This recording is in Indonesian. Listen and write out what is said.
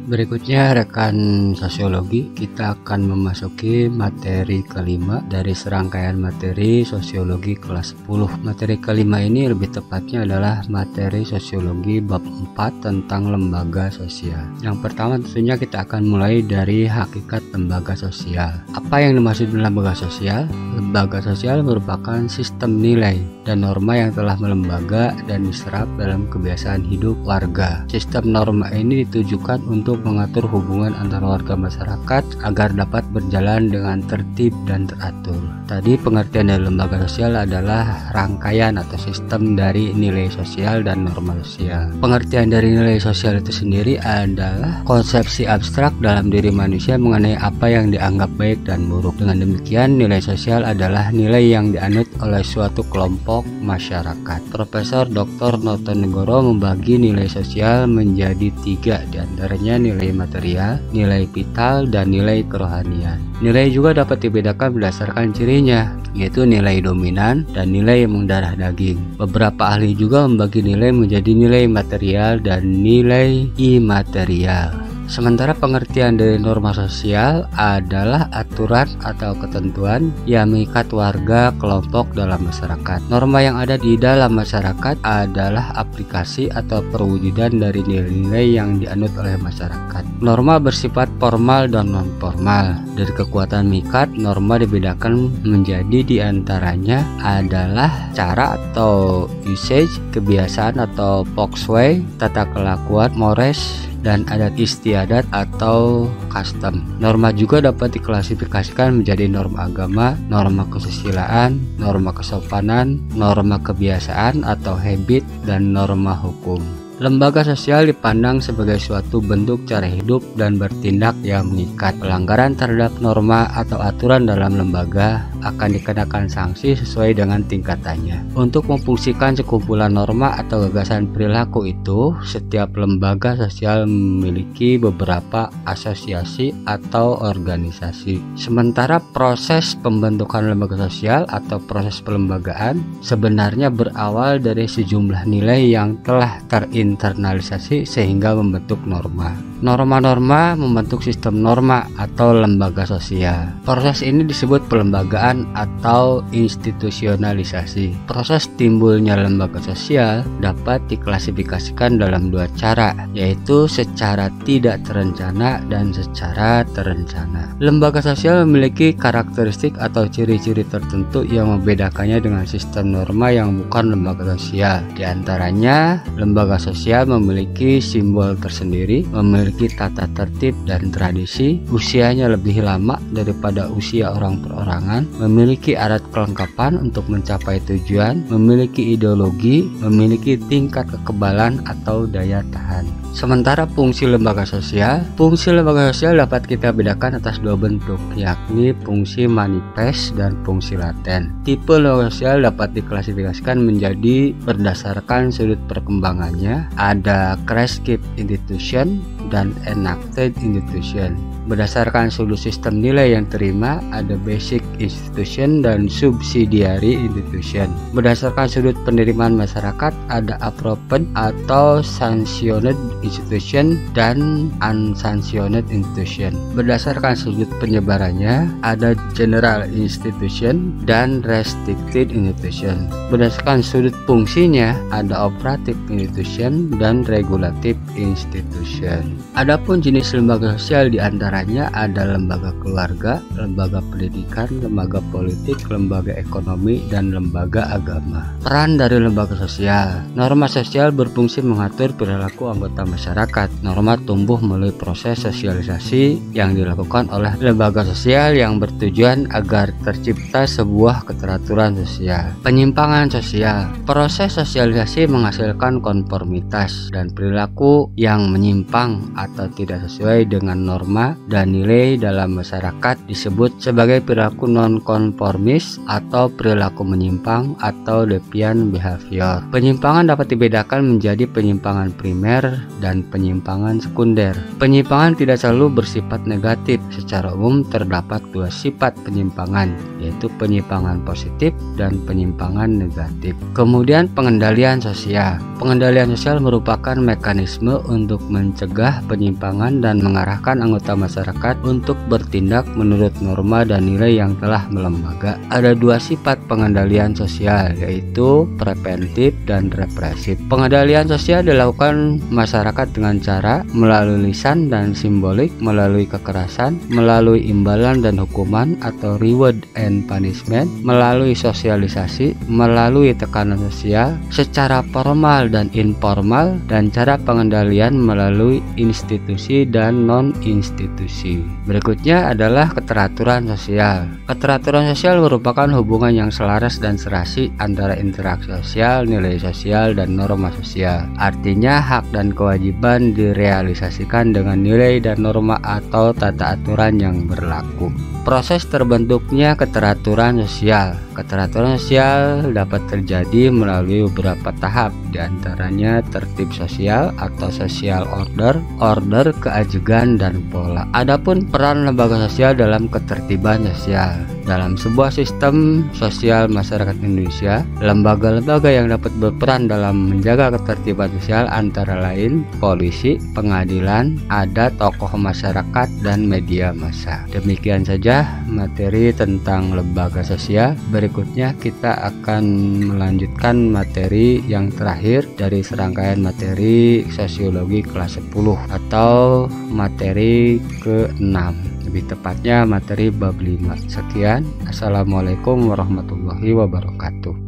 Berikutnya rekan sosiologi, kita akan memasuki materi kelima dari serangkaian materi sosiologi kelas 10. Materi kelima ini lebih tepatnya adalah materi sosiologi bab 4 tentang lembaga sosial. Yang pertama tentunya kita akan mulai dari hakikat lembaga sosial. Apa yang dimaksud dengan lembaga sosial? Lembaga sosial merupakan sistem nilai dan norma yang telah melembaga dan diserap dalam kebiasaan hidup warga. Sistem norma ini ditujukan untuk mengatur hubungan antara warga masyarakat agar dapat berjalan dengan tertib dan teratur. Tadi pengertian dari lembaga sosial adalah rangkaian atau sistem dari nilai sosial dan norma sosial. Pengertian dari nilai sosial itu sendiri adalah konsepsi abstrak dalam diri manusia mengenai apa yang dianggap baik dan buruk. Dengan demikian, nilai sosial adalah nilai yang dianut oleh suatu kelompok masyarakat. Profesor Dr. Notonegoro membagi nilai sosial menjadi 3, diantaranya nilai material, nilai vital, dan nilai kerohanian. Nilai juga dapat dibedakan berdasarkan cirinya, yaitu nilai dominan dan nilai mendarah daging. Beberapa ahli juga membagi nilai menjadi nilai material dan nilai imaterial. Sementara pengertian dari norma sosial adalah aturan atau ketentuan yang mengikat warga kelompok dalam masyarakat. Norma yang ada di dalam masyarakat adalah aplikasi atau perwujudan dari nilai-nilai yang dianut oleh masyarakat. Norma bersifat formal dan non-formal. Dari kekuatan mengikat, norma dibedakan menjadi diantaranya adalah cara atau usage, kebiasaan atau foxway, tata kelakuan, mores, dan adat istiadat atau custom. Norma juga dapat diklasifikasikan menjadi norma agama, norma kesusilaan, norma kesopanan, norma kebiasaan atau habit, dan norma hukum. Lembaga sosial dipandang sebagai suatu bentuk cara hidup dan bertindak yang mengikat. Pelanggaran terhadap norma atau aturan dalam lembaga akan dikenakan sanksi sesuai dengan tingkatannya. Untuk memfungsikan sekumpulan norma atau gagasan perilaku itu, setiap lembaga sosial memiliki beberapa asosiasi atau organisasi. Sementara proses pembentukan lembaga sosial atau proses pelembagaan sebenarnya berawal dari sejumlah nilai yang telah terinternalisasi sehingga membentuk norma. Norma-norma membentuk sistem norma atau lembaga sosial. Proses ini disebut pelembagaan atau institusionalisasi. Proses timbulnya lembaga sosial dapat diklasifikasikan dalam 2 cara, yaitu secara tidak terencana dan secara terencana. Lembaga sosial memiliki karakteristik atau ciri-ciri tertentu yang membedakannya dengan sistem norma yang bukan lembaga sosial. Di antaranya, lembaga sosial memiliki simbol tersendiri, memiliki tata tertib dan tradisi, usianya lebih lama daripada usia orang perorangan, memiliki alat kelengkapan untuk mencapai tujuan, memiliki ideologi, memiliki tingkat kekebalan atau daya tahan. Sementara fungsi lembaga sosial dapat kita bedakan atas 2 bentuk, yakni fungsi manifest dan fungsi laten. Tipe lembaga sosial dapat diklasifikasikan menjadi berdasarkan sudut perkembangannya, ada crescent institution dan enacted institution. Berdasarkan sudut sistem nilai yang terima, ada basic institution dan subsidiary institution. Berdasarkan sudut penerimaan masyarakat, ada approved atau sanctioned institution dan unsanctioned institution. Berdasarkan sudut penyebarannya, ada general institution dan restricted institution. Berdasarkan sudut fungsinya, ada operative institution dan regulative institution. Adapun jenis lembaga sosial diantaranya ada lembaga keluarga, lembaga pendidikan, lembaga politik, lembaga ekonomi, dan lembaga agama. Peran dari lembaga sosial. Norma sosial berfungsi mengatur perilaku anggota masyarakat. Norma tumbuh melalui proses sosialisasi yang dilakukan oleh lembaga sosial yang bertujuan agar tercipta sebuah keteraturan sosial. Penyimpangan sosial. Proses sosialisasi menghasilkan konformitas dan perilaku yang menyimpang atau tidak sesuai dengan norma dan nilai dalam masyarakat disebut sebagai perilaku nonkonformis atau perilaku menyimpang atau deviant behavior. Penyimpangan dapat dibedakan menjadi penyimpangan primer dan penyimpangan sekunder. Penyimpangan tidak selalu bersifat negatif. Secara umum terdapat 2 sifat penyimpangan, yaitu penyimpangan positif dan penyimpangan negatif. Kemudian pengendalian sosial. Pengendalian sosial merupakan mekanisme untuk mencegah penyimpangan dan mengarahkan anggota masyarakat untuk bertindak menurut norma dan nilai yang telah melembaga. Ada dua sifat pengendalian sosial, yaitu preventif dan represif. Pengendalian sosial dilakukan masyarakat dengan cara melalui lisan dan simbolik, melalui kekerasan, melalui imbalan dan hukuman atau reward and punishment, melalui sosialisasi, melalui tekanan sosial secara formal dan informal, dan cara pengendalian melalui institusi dan non-institusi. Berikutnya adalah keteraturan sosial. Keteraturan sosial merupakan hubungan yang selaras dan serasi antara interaksi sosial, nilai sosial, dan norma sosial. Artinya hak dan kewajiban direalisasikan dengan nilai dan norma atau tata aturan yang berlaku. Proses terbentuknya keteraturan sosial. Keteraturan sosial dapat terjadi melalui beberapa tahap, diantaranya tertib sosial atau social order, order keajegan, dan pola. Adapun peran lembaga sosial dalam ketertiban sosial. Dalam sebuah sistem sosial masyarakat Indonesia, lembaga-lembaga yang dapat berperan dalam menjaga ketertiban sosial antara lain polisi, pengadilan, adat, tokoh masyarakat, dan media massa. Demikian saja materi tentang lembaga sosial. Berikutnya kita akan melanjutkan materi yang terakhir dari serangkaian materi sosiologi kelas 10 atau materi ke-6, lebih tepatnya materi bab 5. Sekian, assalamualaikum warahmatullahi wabarakatuh.